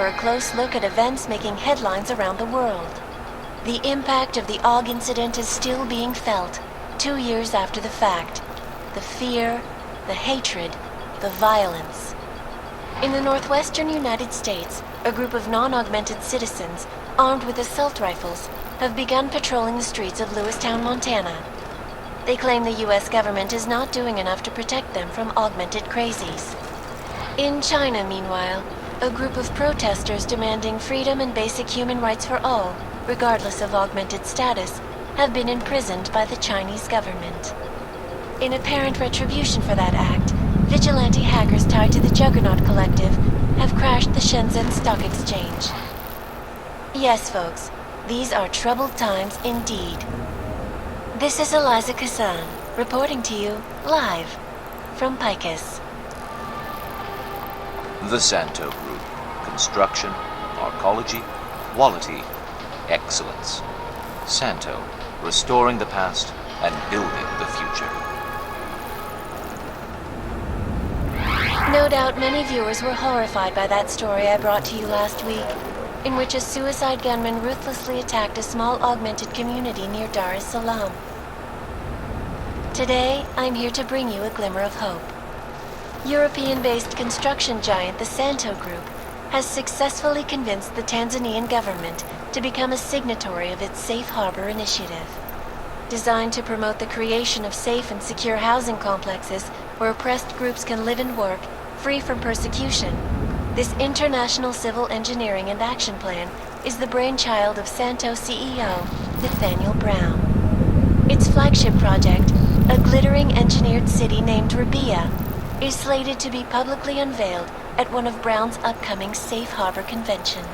a close look at events making headlines around the world. The impact of the AUG incident is still being felt, 2 years after the fact. The fear, the hatred, the violence. In the northwestern United States, a group of non-augmented citizens, armed with assault rifles, have begun patrolling the streets of Lewistown, Montana. They claim the US government is not doing enough to protect them from augmented crazies. In China, meanwhile, a group of protesters demanding freedom and basic human rights for all, regardless of augmented status, have been imprisoned by the Chinese government. In apparent retribution for that act, vigilante hackers tied to the Juggernaut Collective have crashed the Shenzhen Stock Exchange. Yes, folks, these are troubled times indeed. This is Eliza Cassan, reporting to you live from Picus. The Santo Group. Construction, arcology, quality, excellence. Santo, restoring the past and building the future. No doubt many viewers were horrified by that story I brought to you last week, in which a suicide gunman ruthlessly attacked a small augmented community near Dar es Salaam. Today, I'm here to bring you a glimmer of hope. European-based construction giant the Santo Group has successfully convinced the Tanzanian government to become a signatory of its Safe Harbor initiative. Designed to promote the creation of safe and secure housing complexes where oppressed groups can live and work, free from persecution, this international civil engineering and action plan is the brainchild of Santo CEO, Nathaniel Brown. Its flagship project, a glittering engineered city named Rabia, is slated to be publicly unveiled at one of Brown's upcoming Safe Harbor conventions.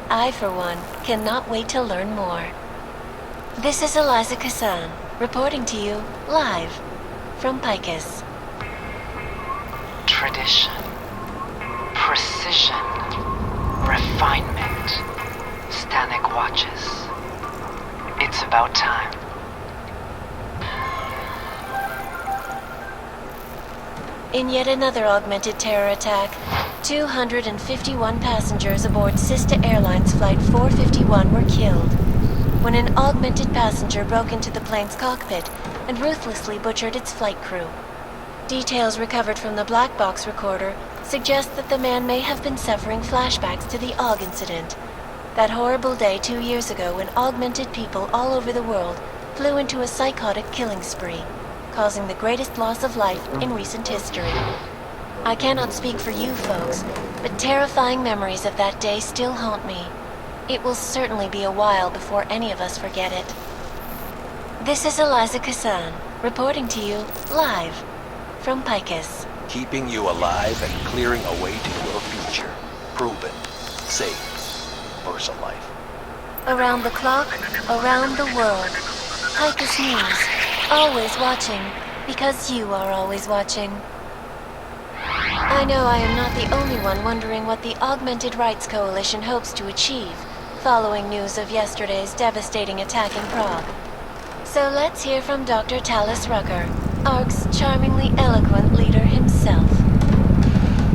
I, for one, cannot wait to learn more. This is Eliza Cassan, reporting to you live from Picus. Tradition, precision, refinement. Stanek watches. It's about time. In yet another augmented terror attack, 251 passengers aboard Sista Airlines Flight 451 were killed when an augmented passenger broke into the plane's cockpit and ruthlessly butchered its flight crew. Details recovered from the black box recorder suggest that the man may have been suffering flashbacks to the AUG incident, that horrible day 2 years ago when augmented people all over the world flew into a psychotic killing spree, causing the greatest loss of life in recent history. I cannot speak for you folks, but terrifying memories of that day still haunt me. It will certainly be a while before any of us forget it. This is Eliza Cassan, reporting to you live from Picus. Keeping you alive and clearing a way to your future. Proven. Safe. Versa life. Around the clock, around the world. Picus News. Always watching, because you are always watching. I know I am not the only one wondering what the Augmented Rights Coalition hopes to achieve, following news of yesterday's devastating attack in Prague. So let's hear from Dr. Talis Rucker, ARC's charmingly eloquent leader himself.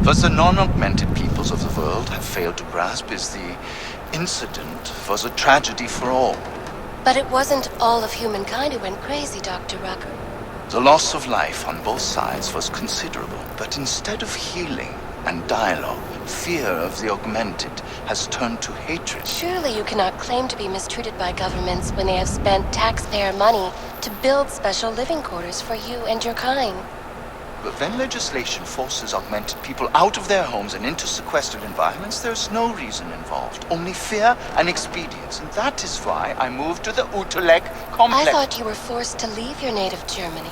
What the non-augmented peoples of the world have failed to grasp is the incident was a tragedy for all. But it wasn't all of humankind who went crazy, Dr. Rucker. The loss of life on both sides was considerable, but instead of healing and dialogue, fear of the augmented has turned to hatred. Surely you cannot claim to be mistreated by governments when they have spent taxpayer money to build special living quarters for you and your kind. But when legislation forces augmented people out of their homes and into sequestered environments, there's no reason involved, only fear and expedience. And that is why I moved to the Utrecht complex. I thought you were forced to leave your native Germany.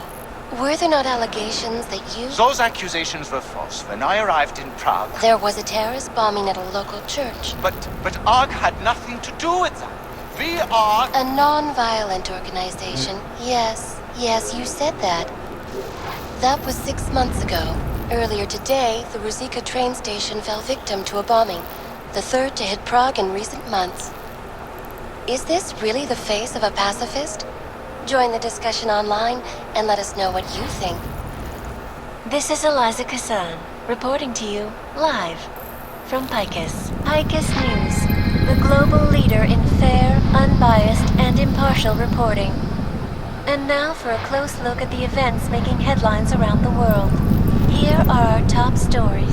Were there not allegations that you... Those accusations were false. When I arrived in Prague... There was a terrorist bombing at a local church. But ARG had nothing to do with that. We are... A non-violent organization. Yes, you said that. That was 6 months ago. Earlier today, the Ruzicka train station fell victim to a bombing, the third to hit Prague in recent months. Is this really the face of a pacifist? Join the discussion online and let us know what you think. This is Eliza Cassan, reporting to you live from Picus. Picus News, the global leader in fair, unbiased, and impartial reporting. And now for a close look at the events making headlines around the world. Here are our top stories.